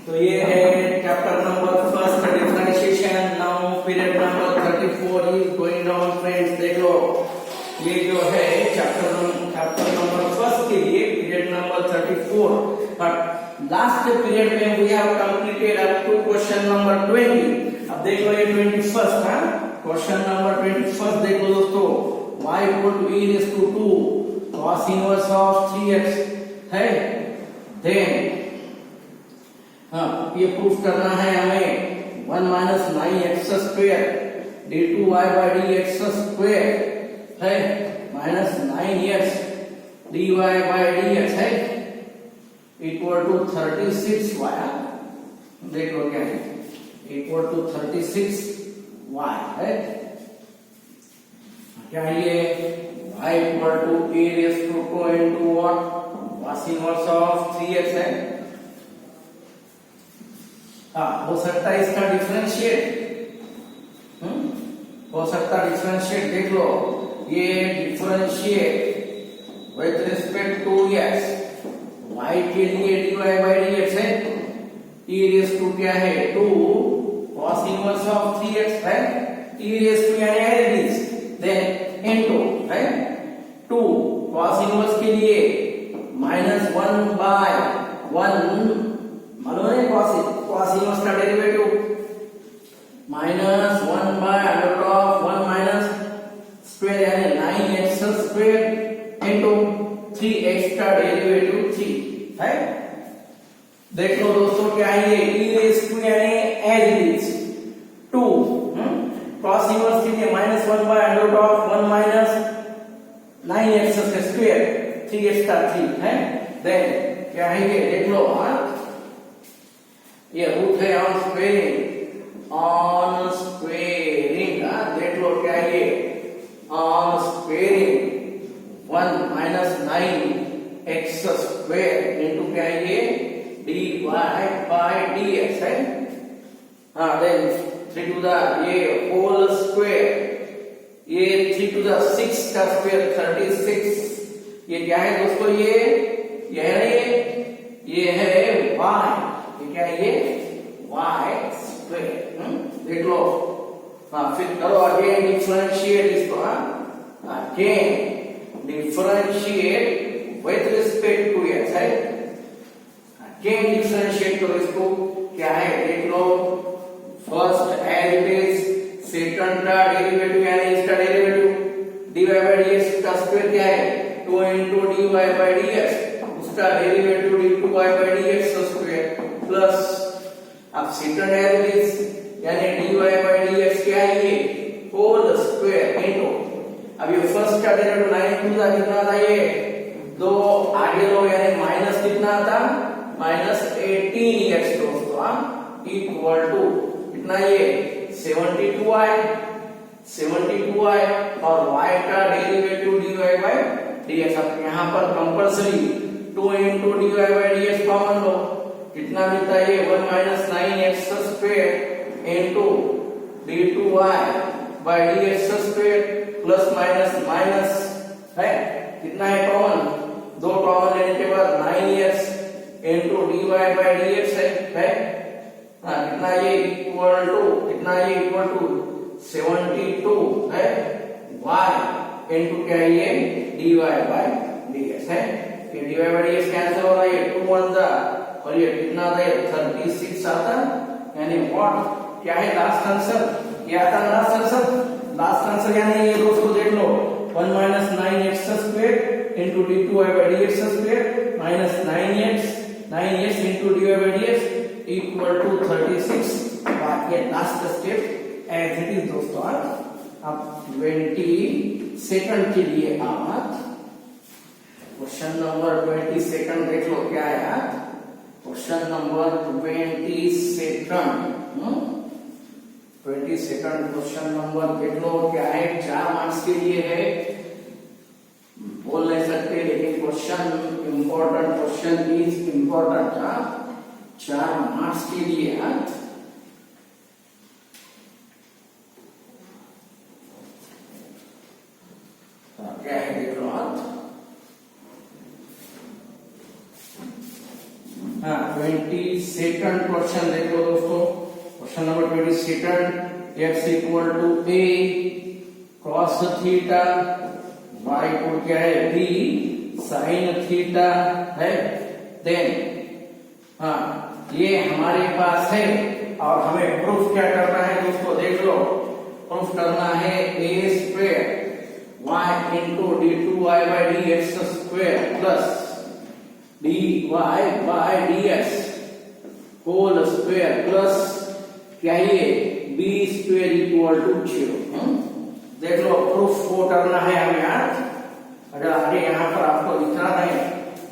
तो ये है chapter number first differentiation. Now period number 34 is going on friends. देख लो ये जो है चैप्टर नंबर फर्स्ट के लिए period number 34, but last period में we have completed up to question number 20। अब देख लो ये 21st है क्वेश्चन नंबर 21st। देख लो दोस्तों, y equal to e raise to 2 cos inverse of 3x है। देन ये प्रूफ करना है हमें 1 minus 9x square d2y by dx square है minus 9x dy by dx है इक्वल टू 36y। देख लो क्या है, इक्वल टू 36y है। क्या ये y equal to a raise to 2 into what cos inverse of 3x है। हो सकता है इसका डिफरेंशिएट, हो सकता है डिफरेंशिएट। देख लो ये differentiate with respect to x, y के लिए dy बाई dx है, e रेज़ टू क्या है 2 cos इनवर्स ऑफ 3x है, e रेज़ टू यानी एडिस, देन इनटू है 2 cos इनवर्स के लिए माइनस 1 बाय 1 मालूम है cos इनवर्स का derivative minus 1 by under of 1 minus square यानी 9x स्क्वायर इनटू 3x का डेरिवेटिव 3 है। देख लो दोस्तों क्या है ये e रेज़ टू यानी as it is 2 cos inverse के लिए minus 1 by under of 1 minus 9x square 3x का 3 है। देन क्या है ये देख लो, ये रूट है ऑन स्क्वेयरिंग, ऑन स्क्वेयरिंग। देख लो क्या है ये on squaring 1 minus 9x square into क्या है ये dy बाय dx है। देन 3 टू द ये होल स्क्वायर, ये 3 टू द 6 का स्क्वायर 36। ये क्या है दोस्तों, ये है y, ये क्या है ये y स्क्वायर। देख लो, फिर करो अगेन डिफरेंशिएट इसको, again differentiate with respect to x है। अगेन डिफरेंशिएट करो इसको, क्या है देख लो, first as it is, second का डेरिवेटिव यानी इसका डेरिवेटिव dy बाई dx का स्क्वायर क्या है 2 into dy बाई dx, उसका derivative d2y by dx square plus अब सेकंड एज इट इज यानी dy बाई dx क्या है ये होल स्क्वायर इनटू, अब ये फर्स्ट का डेरिवेटिव 9 टू कितना था ये 2 आगे लो यानी माइनस कितना था माइनस 18x दोस्तों इक्वल टू कितना ये 72y और y का डेरिवेटिव dy बाई dx। अब यहाँ पर compulsory 2 into dy by dx common लो, कितना मिलता है ये 1 minus 9x square into d2y by dx square plus minus minus है, कितना है कॉमन, 2 कॉमन लेने के बाद 9x into dy by dx है। कितना ये इक्वल टू कितना ये इक्वल टू 72 है y इनटू क्या है ये dy बाई dx है। ये dy बाई dx कैंसिल हो रहा है, ये 2 1 जा और ये कितना आता है 36 आता, यानी व्हाट क्या है लास्ट आंसर, ये आता है लास्ट आंसर यानी ये दोस्तों देख लो 1 minus 9x square into d2y by dx square minus 9x into dy by dx equal to 36। ये last step as it is दोस्तों। अब 22nd के लिए आप क्वेश्चन नंबर 22 देख लो क्या है, क्वेश्चन नंबर 22 क्वेश्चन नंबर देख लो क्या है, 4 मार्क्स के लिए है, बोल नहीं सकते लेकिन question important, question is important, 4 marks के लिए। क्या है देख लो, 22nd क्वेश्चन देख लो दोस्तों। Question number 22, x equal to a cos theta, y equal क्या है b sin थीटा है। देन ये हमारे पास है और हमें प्रूफ क्या करना है दोस्तों, देख लो। प्रूफ करना है a square y into d2y by dx square plus dy by dx whole square plus क्या है b स्क्वायर इक्वल टू 0। देख लो प्रूफ को करना है हमें यार। अगर आगे यहाँ पर आपको दिख रहा है,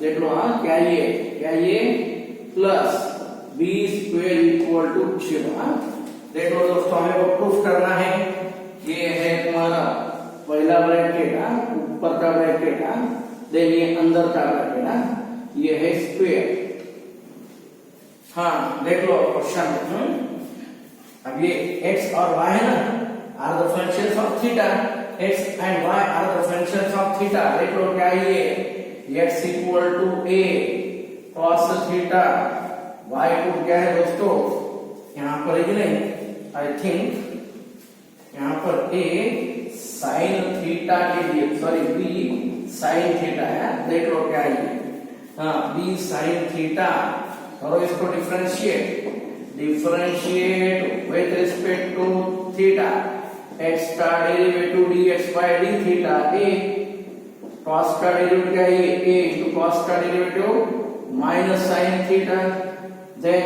देख लो क्या ये plus b square equal to 0। देख लो दोस्तों, हमें वो प्रूफ करना है। ये है तुम्हारा पहला ब्रैकेट, ऊपर का ब्रैकेट, देन ये अंदर का ब्रैकेट, ये है स्क्वायर। देख लो क्वेश्चन। अब ये x और y है ना, are the functions of theta. x and y are the functions of theta. देख लो क्या ये x equal to a cos theta, y को क्या है दोस्तों, यहाँ पर है कि नहीं, आई थिंक यहाँ पर a sin थीटा के लिए, सॉरी b sin थीटा है। देख लो क्या ये b sin थीटा। करो इसको differentiate with respect to theta. x का derivative dx by D theta a, cos का डेरिवेटिव क्या है a इंटू cos का derivative minus sin theta, then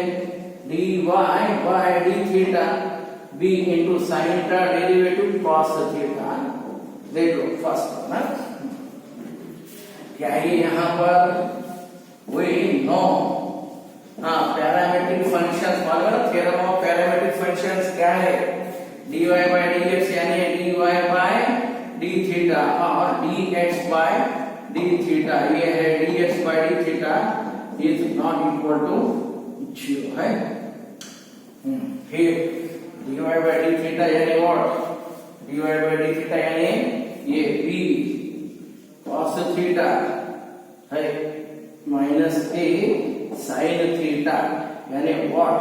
dy by D theta b into sin का derivative cos theta. देख लो first ना क्या है यहाँ पर, वी नो पैरामेट्रिक फंक्शंस मालूम है, थ्योरम ऑफ पैरामेट्रिक फंक्शंस क्या है, dy बाई dx यानी dy बाई डी थीटा और dx बाई डी थीटा। ये है dx by D theta is not equal to 0 है। फिर dy बाई डी थीटा यानी what, dy by D theta यानी ये b cos थीटा है माइनस a sin थीटा यानी what,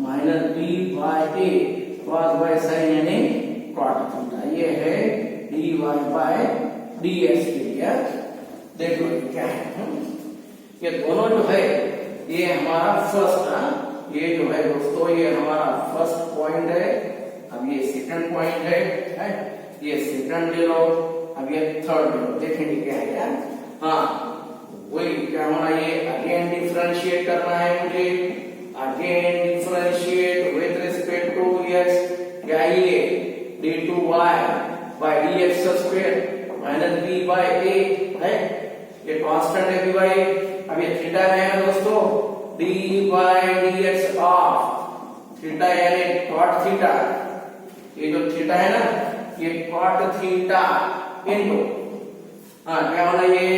minus b by a cos by sin यानी cot theta. ये है dy बाई dx के लिए। देखो क्या है, ये दोनों जो है ये हमारा फर्स्ट, ये जो है दोस्तों ये हमारा फर्स्ट पॉइंट है। अब ये सेकंड पॉइंट है, ये सेकंड ले लो। अब ये थर्ड ले लो, देखेंगे क्या है यार। वही क्या होना, ये अगेन डिफरेंशिएट करना है मुझे, again differentiate with respect to x, क्या ये d2y by dx square minus b by a है, ये कांस्टेंट है b बाई। अब ये थीटा में है दोस्तों d by dx of theta यानी cot थीटा। ये जो थीटा है ना ये cot थीटा इनटू क्या होना, ये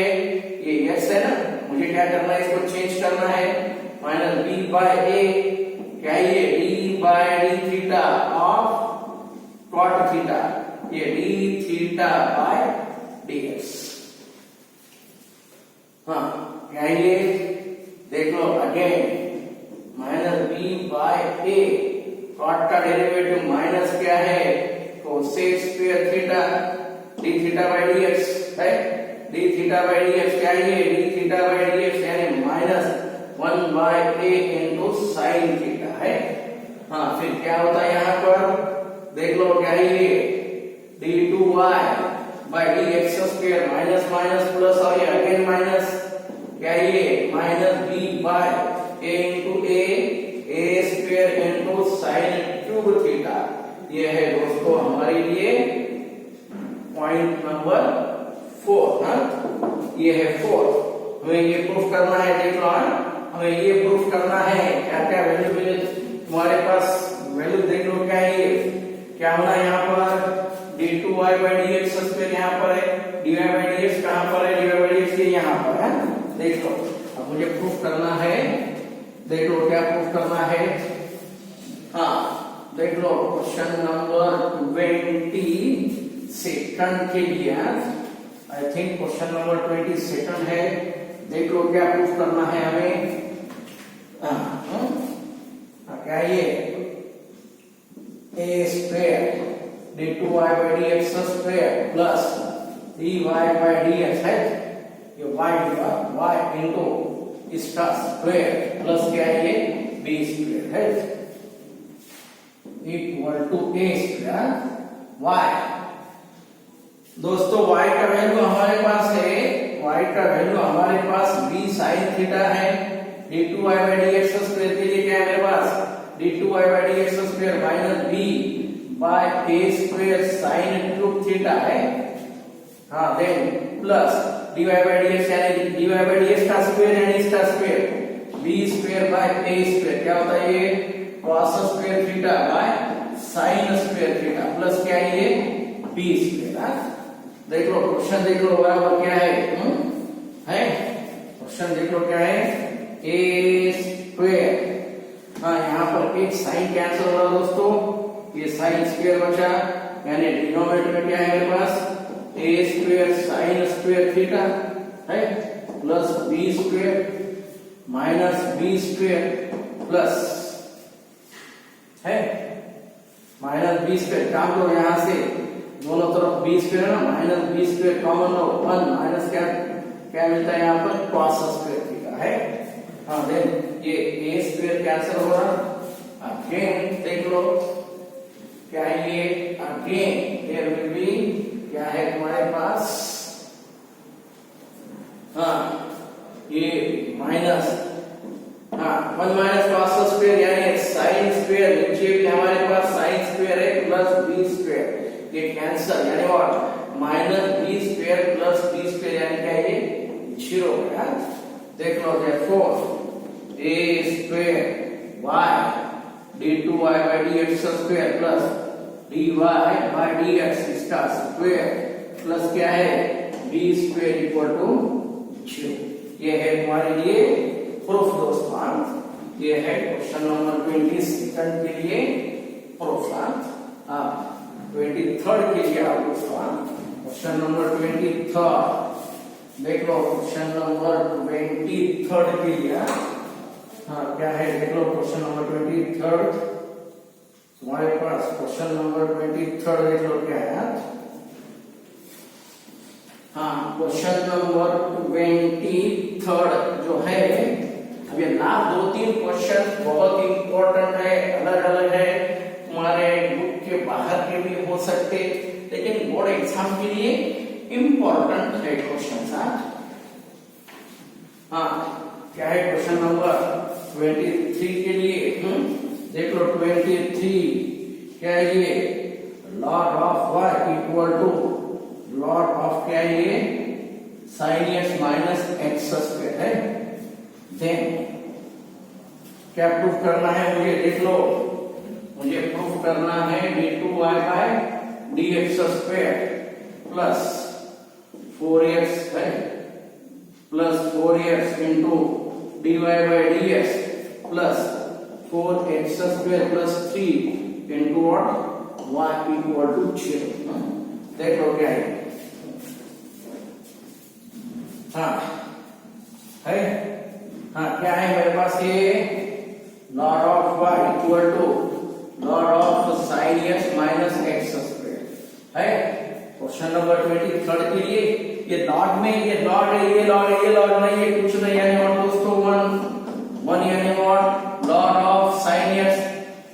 x है ना, मुझे क्या करना है, इसको चेंज करना है, माइनस b बाई a, क्या ये d by D theta of cot theta, ये d थीटा बाई dx। क्या ये देख लो again, minus b by a, cot का डेरिवेटिव माइनस क्या है cosec square theta d theta by dx है, d थीटा बाई dx क्या है, d थीटा बाई dx यानी minus 1 by a into sine theta है। फिर क्या होता है यहाँ पर, देख लो क्या है ये d2y by dx square minus minus plus और ये अगेन माइनस, क्या ये minus b by a into a square into sine cube theta. ये है दोस्तों हमारे लिए पॉइंट नंबर 4। ये है 4, हमें ये प्रूफ करना है। देख लो हमें ये प्रूफ करना है, क्या क्या वैल्यू मिले तुम्हारे पास, वैल्यू देख लो क्या है ये, क्या होना है यहाँ पर d2y बाई dx स्क्वायर यहाँ पर है, dy बाई dx कहाँ पर है, dy बाई dx ये यहाँ पर है। देख लो अब मुझे प्रूफ करना है, देख लो क्या प्रूफ करना है। देख लो क्वेश्चन नंबर 22 के लिए, आई थिंक क्वेश्चन नंबर 22 है। देख लो क्या प्रूफ करना है हमें। क्या है ये a square d2y by dx square plus dy by dx है, ये y into इसका स्क्वायर प्लस क्या है ये b स्क्वायर है equal to a square y। दोस्तों y का वैल्यू हमारे पास है, y का वैल्यू हमारे पास b sin थीटा है, d2y by dx स्क्वायर के लिए क्या है मेरे पास d2y by dx square minus b by a square sin cube theta है। हाँ then plus dy by dx यानी dy by dx का स्क्वायर यानी इसका square b square by a square क्या होता है ये cos square theta by sin square theta plus क्या है ये b स्क्वायर। देख लो क्वेश्चन देख लो बराबर क्या है क्वेश्चन देख लो क्या है a स्क्वायर। हाँ यहाँ पर एक साइन कैंसिल हो रहा दोस्तों, ये साइन स्क्वायर बचा यानी डिनोमिनेटर में क्या है मेरे पास a square sine square theta है plus b square minus b square plus है माइनस b स्क्वायर। काम करो यहाँ से दोनों तरफ b स्क्वायर ना माइनस b स्क्वायर कॉमन लो 1 माइनस क्या क्या मिलता है यहाँ पर cos स्क्वायर थीटा है। हाँ देन ये a स्क्वायर कैंसिल हो रहा अगेन देख लो क्या है ये अगेन हियर विल बी क्या है तुम्हारे पास हाँ ये माइनस हाँ 1 माइनस cos स्क्वायर यानी साइन स्क्वायर नीचे भी हमारे पास साइन स्क्वायर है प्लस b स्क्वायर ये कैंसिल यानी what minus b square plus b square यानी क्या ये 0 है। देख लो therefore a square y d2y by dx square plus dy by dx इसका स्क्वायर प्लस क्या है b स्क्वायर इक्वल टू 0। ये है तुम्हारे लिए प्रूफ दोस्तों, ये है क्वेश्चन नंबर 22 के लिए प्रूफ। 23rd के लिए आप दोस्तों क्वेश्चन नंबर 23 देख लो क्वेश्चन नंबर 23rd के लिए हाँ क्या है देख लो क्वेश्चन नंबर 23rd तुम्हारे पास क्वेश्चन नंबर 23rd देख लो क्या है। हाँ क्वेश्चन नंबर 23rd जो है अब ये लास्ट 2-3 क्वेश्चन बहुत इंपॉर्टेंट है, अलग अलग है, तुम्हारे बुक के बाहर के भी हो सकते लेकिन बोर्ड एग्जाम के लिए इंपॉर्टेंट है क्वेश्चन। हाँ क्या है क्वेश्चन नंबर 23 के लिए देख लो 23 क्या है ये log of y equal to log of क्या है ये sin x minus x square है। देन क्या प्रूफ करना है मुझे देख लो, मुझे प्रूफ करना है d2y by dx square plus 4x है plus 4x into dy by dx plus 4x square plus 3 into what y equal to 0। देख लो क्या है हाँ है हाँ क्या है मेरे पास ये log of y equal to log of sin x minus x square है। क्वेश्चन नंबर 23 के लिए ये लॉग में ये लॉग है ये लॉग है ये लॉग नहीं है कुछ नहीं यानी और दोस्तों 1 यानी what log of sin x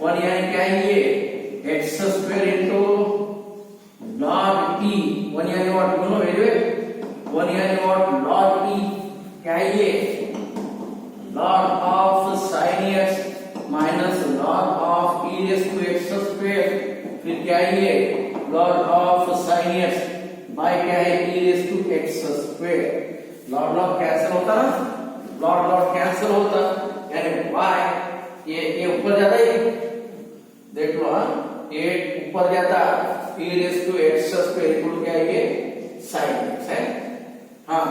1 यानी क्या है ये x square into log t 1 यानी व्हाट दोनों वैल्यू 1 यानी व्हाट log t क्या है ये log of sin x minus log of e raised to x स्क्वायर फिर क्या है ये log of sin x by क्या है e raised to x स्क्वायर। log log कैंसिल होता ना log log कैंसिल होता यानी y ये ऊपर जाता है देख लो हाँ ये ऊपर जाता e raised to x square equal क्या है ये sin x है। हाँ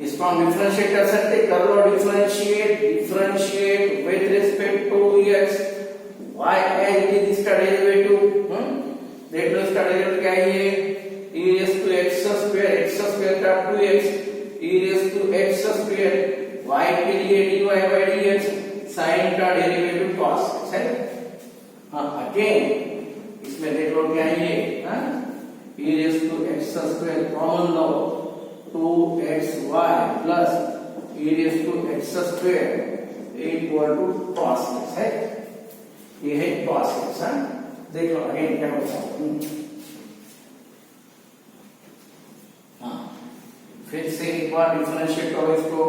इसको हम डिफरेंशिएट कर सकते कर लो differentiate with respect to x y as it is इसका डेरिवेटिव देख लो इसका डेरिवेटिव क्या है ये e raised to x square का 2x e raised to x square y के लिए dy by dx sin का डेरिवेटिव अगेन इसमें देख लो क्या है ये, e raised to x square common लो, 2xy plus e raised to x square equal to cos x है, ये है cos x। देख लो अगेन क्या होता है। फिर से एक बार डिफरेंशिएट करो इसको,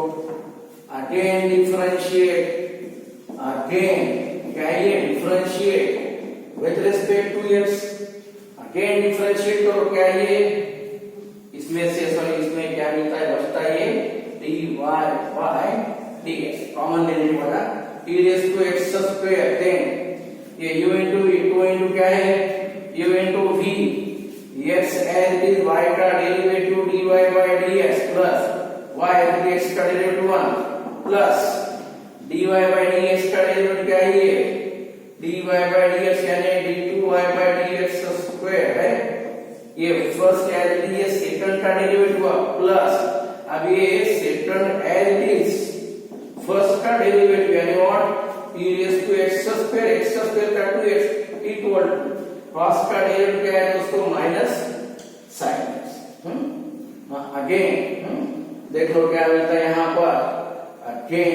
अगेन डिफरेंशिएट, अगेन क्या है ये differentiate with respect to x, again differentiate करो क्या है ये, इसमें से सॉरी इसमें क्या मिलता है बचता है ये dy by dx कॉमन लेने वाला, e raised to x square then ये u into v, 2 into क्या है u into v, x as it is y का derivative dy by dx plus y dx का derivative 1 plus dy by dx का derivative क्या है ये dy by dx यानी d2y by dx स्क्वायर है, ये first as it is second का डेरिवेटिव प्लस अब ये second as it is first का डेरिवेटिव यानी what e raised to x square का 2x इक्वल cos का डेरिवेटिव क्या है दोस्तों माइनस sin x। अगेन देख लो क्या मिलता है यहाँ पर, अगेन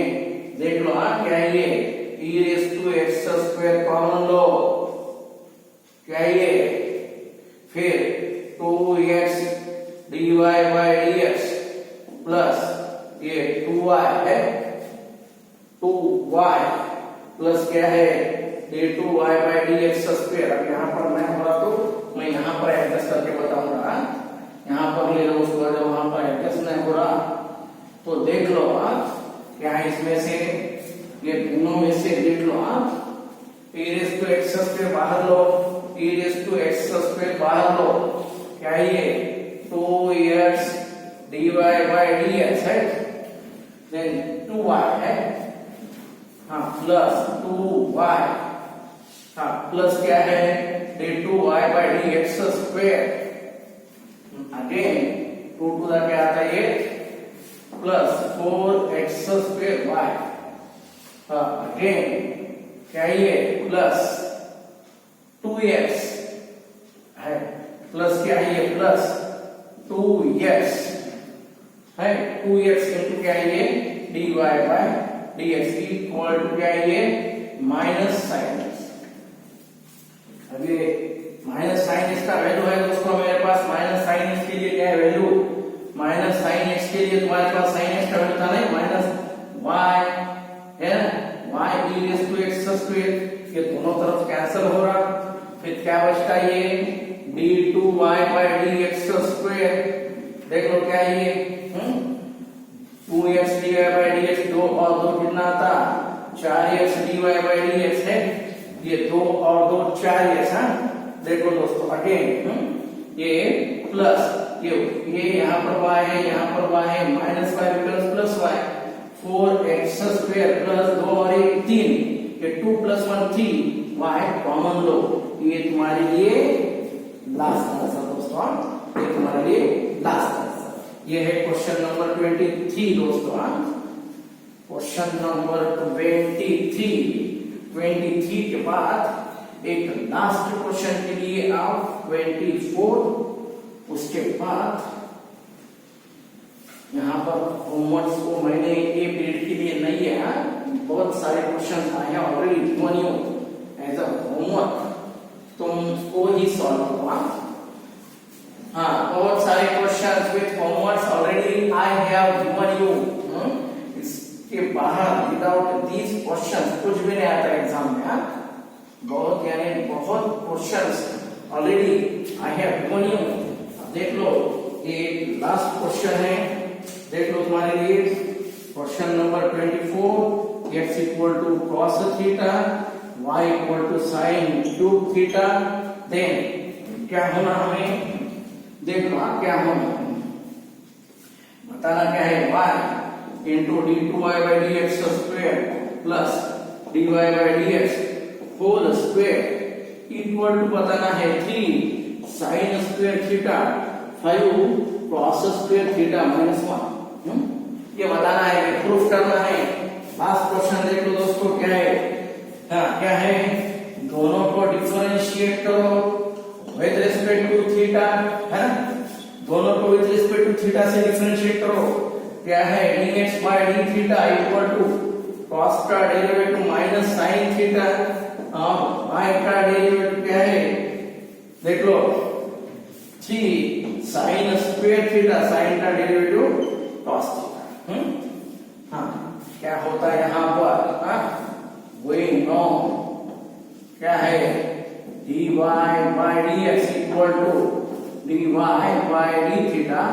देख लो क्या है ये e raised to x square common लो, क्या है ये फिर 2x dy by dx plus ये 2y है, 2y प्लस क्या है d2y by dx स्क्वायर। अब यहाँ पर मैं हो रहा तो मैं यहाँ पर एडजस्ट करके बताऊंगा, यहाँ पर ले लो उसको, जब वहां पर एडजस्ट नहीं हो रहा तो देख लो क्या है इसमें से, ये दोनों में से देख लो e raised to x square बाहर लो, e raised to x square बाहर लो, क्या है ये 2x dy by dx है, देन 2y है, हाँ प्लस 2y, हाँ प्लस क्या है d2y by dx square, again 2 to the क्या आता है ये प्लस 4x स्क्वायर y, हाँ अगेन क्या है ये प्लस 2x है, प्लस क्या है ये प्लस 2x है, 2x इंटू क्या है ये dy by dx equal to क्या है ये माइनस साइन x। अब ये माइनस साइन x का वैल्यू है दोस्तों मेरे पास, माइनस साइन x के लिए क्या है वैल्यू, माइनस साइन x के लिए तुम्हारे पास साइन x का वैल्यू था नहीं, माइनस y है ना, y e raised to x square, ये दोनों तरफ कैंसिल हो रहा, फिर क्या बचता ये d2y by dx स्क्वायर, देख लो क्या है ये 2x dy by dx, 2 और 2 कितना आता 4x dy by dx है, ये 2 और 2 4x है। देखो दोस्तों अगेन ये प्लस ये यहाँ पर y है, यहाँ पर y है, minus y becomes plus y, 4x square plus 2 और 1 3, ये 2 प्लस 1 3, y कॉमन लो, ये तुम्हारे लिए लास्ट आंसर दोस्तों, ये तुम्हारे लिए लास्ट आंसर। ये है क्वेश्चन नंबर 23 दोस्तों, क्वेश्चन नंबर 23 के बाद एक लास्ट क्वेश्चन के लिए आप 24, उसके बाद यहाँ पर होमवर्क को मैंने ये पीरियड के लिए नहीं है, बहुत सारे क्वेश्चन आए हैं already given you as a homework, तुमको ही सॉल्व करना। हाँ बहुत सारे questions with homework already I have given you, इसके बाहर विदाउट दीज क्वेश्चंस कुछ भी नहीं आता एग्जाम में, बहुत यानी बहुत questions already I have given you. देख लो ये लास्ट क्वेश्चन है, देख लो तुम्हारे लिए question number 24, x equal to cos theta, y equal to sin cube theta, then क्या होना हमें, देख लो क्या होना बताना क्या है, y into d2y by dx square plus dy by dx whole square equal to बताना है 3 sin square theta 5 cos square theta minus 1, ये बताना है, प्रूफ करना है। लास्ट क्वेश्चन देख लो दोस्तों क्या है, हाँ क्या है, दोनों को डिफरेंशिएट करो विद रिस्पेक्ट टू थीटा, है ना, दोनों को विद रिस्पेक्ट टू थीटा से डिफरेंशिएट करो। क्या है dx by d theta equal to cos का डेरिवेटिव माइनस sin थीटा और y का डेरिवेटिव क्या है देख लो 3 sin स्क्वायर थीटा, sin का डेरिवेटिव cos थीटा। हाँ क्या होता है यहाँ पर, हाँ we know क्या है dy by dx इक्वल टू dy by d थीटा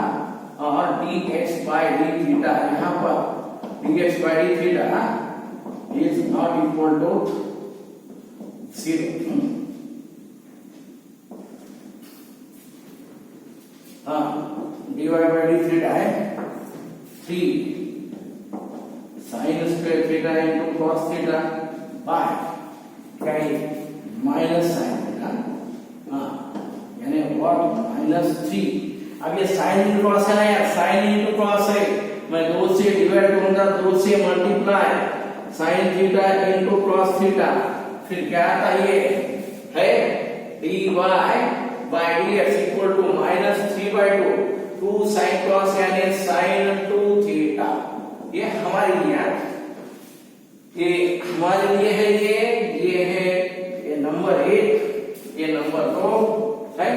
और dx by d थीटा, यहाँ पर dx by d theta is not equal to 0। हाँ dy by d थीटा है 3 sin square theta into cos theta by क्या है minus sin theta, हाँ यानी व्हाट -3। अब ये साइन इंटू कॉस है ना यार, साइन इंटू कॉस है, मैं 2 से डिवाइड करूंगा, 2 से multiply sine theta into cos theta, फिर क्या आता ये है dy by dx equal to -3/2 2 sin cos यानी sin 2 थीटा। ये हमारे लिए ये हमारे लिए है, ये है ये नंबर 1, ये नंबर 2 है।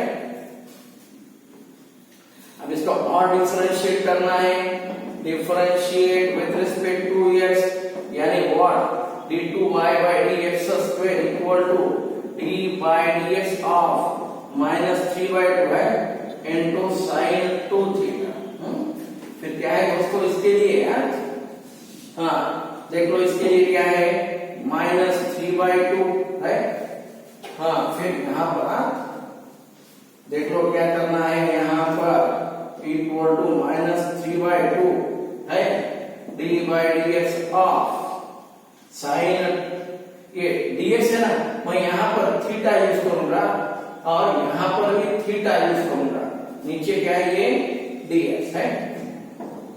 अब इसको और डिफरेंशिएट करना है, differentiate with respect to x यानी what d2y by dx square equal to d by dx of -3/2 है इनटू sin 2 थीटा। फिर क्या है दोस्तों इसके लिए यार, हाँ देख लो इसके लिए क्या है -3/2 है। हाँ फिर यहाँ पर देख लो क्या करना है, यहाँ पर इक्वल टू -3/2 है d by dx of sine, ये dx है ना, मैं यहाँ पर थीटा यूज करूंगा और यहाँ पर भी थीटा यूज करूंगा, नीचे क्या है ये dx है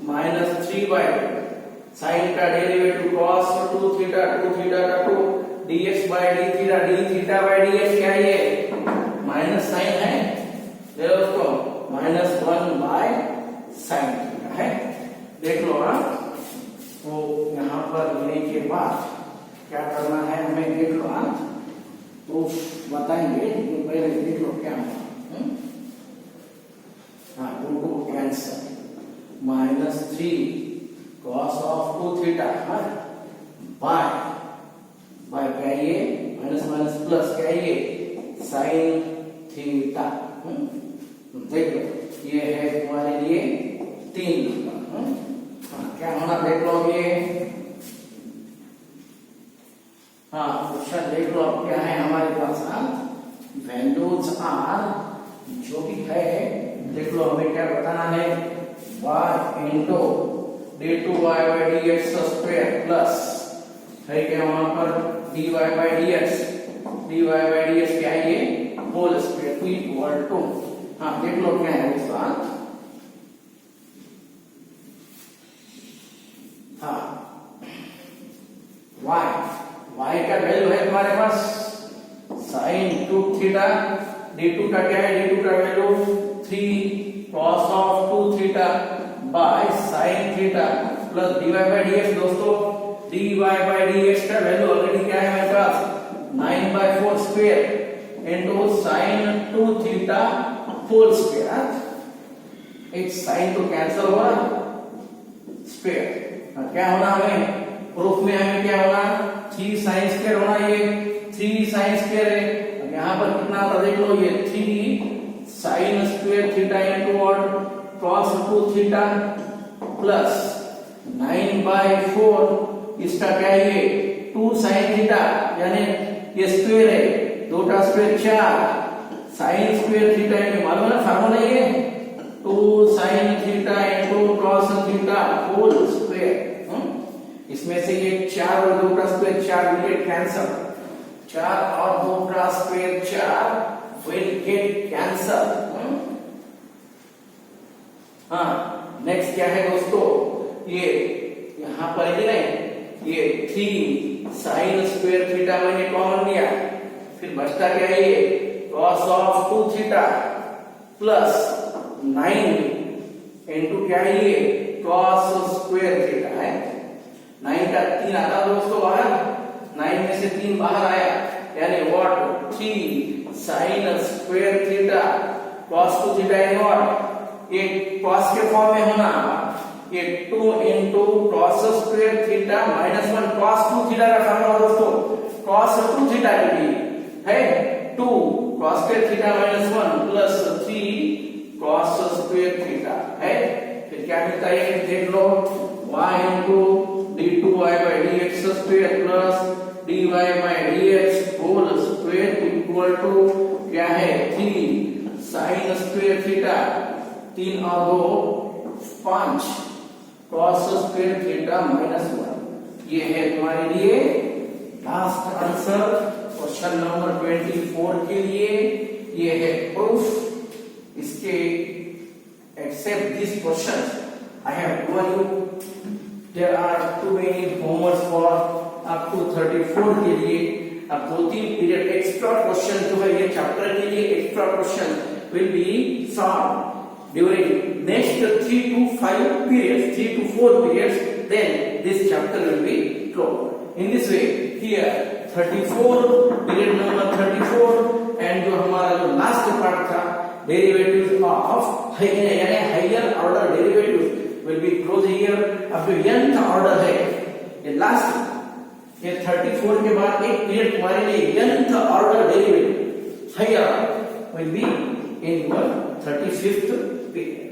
-3/2 साइन का डेरिवेटिव cos 2 थीटा का 2 dx by d theta, d theta by dx क्या है ये माइनस साइन है, देखो उसको -1 by sin थीटा है। देख लो हाँ, तो यहाँ पर लेने के बाद क्या करना है हमें, देख लो हाँ प्रूफ बताएंगे, लेकिन पहले देख लो क्या होगा। हाँ 2 को cancel -3 cos of 2 theta bye क्या ये माइनस प्लस क्या ये sin थीटा। देख लो ये है तुम्हारे लिए 3 नंबर। क्या होना देख लो ये, हाँ क्वेश्चन देख लो अब क्या है हमारे पास, वैल्यूज आर जो भी है देख लो हमें क्या बताना है, y into d2y by dx square plus है क्या वहां पर dy by dx क्या है ये होल स्क्वायर इक्वल टू, हाँ देख लो क्या है उसका, हाँ y का वैल्यू है तुम्हारे पास sin 2 थीटा, d2 का क्या है, d2 का value 3 cos of 2 theta by sin theta plus dy by dx। दोस्तों dy by dx का वैल्यू ऑलरेडी क्या है मेरे पास 9/4 स्क्वायर into sin 2 theta whole square, एक sin तो कैंसिल हुआ स्क्वायर, क्या होना हमें प्रूफ में, हमें क्या होना 3 sin स्क्वायर होना, ये 3 sin स्क्वायर है, अब यहाँ पर कितना था देख लो ये 3 sin square theta into what cos 2 theta plus 9/4 इसका क्या है ये 2 sin थीटा यानी ये स्क्वायर है, 2 का square 4 sin square theta into मालूम है ना फार्मूला ये 2 sin theta into cos theta whole square. इसमें से ये 4 और 2 का स्क्वायर 4 विल गेट कैंसल, 4 और 2 का स्क्वायर 4 विल गेट कैंसल। हाँ नेक्स्ट क्या है दोस्तों, ये यहाँ पर ही नहीं, ये 3 sin स्क्वायर थीटा मैंने कॉमन लिया, फिर बचता क्या है ये cos of 2 theta plus 9 into क्या है ये cos स्क्वायर थीटा है। 9 का 3 आता दोस्तों बाहर, 9 में से 3 बाहर आया यानी व्हाट 3 sin square theta cos 2 theta in what ये cos के फॉर्म में होना ये 2 into cos square theta minus 1 cos 2 theta का फॉर्मूला दोस्तों cos 2 थीटा के लिए है 2 cos square theta minus 1 plus 3 cos square theta है। फिर क्या मिलता है देख लो y into d2y by dx square plus dy by dx whole square equal to क्या है 3 sin स्क्वायर थीटा 3 और 2 5 cos स्क्वायर थीटा माइनस 1। ये है तुम्हारे लिए लास्ट आंसर क्वेश्चन नंबर 24 के लिए। ये है प्रूफ इसके except this question I have given you there are too many homework for up to 34 के लिए। अब 2-3 पीरियड एक्स्ट्रा क्वेश्चन जो है ये चैप्टर के लिए extra question will be solve during next 3 to 5 periods, 3 to 4 periods, then this chapter will be closed. In this way, here 34 period number 34 and जो हमारा जो last part था derivatives of higher order derivatives will be closed here. अब जो nth order है ये last ये 34 के बाद एक period तुम्हारे लिए nth order derivative higher will be in your 35th period.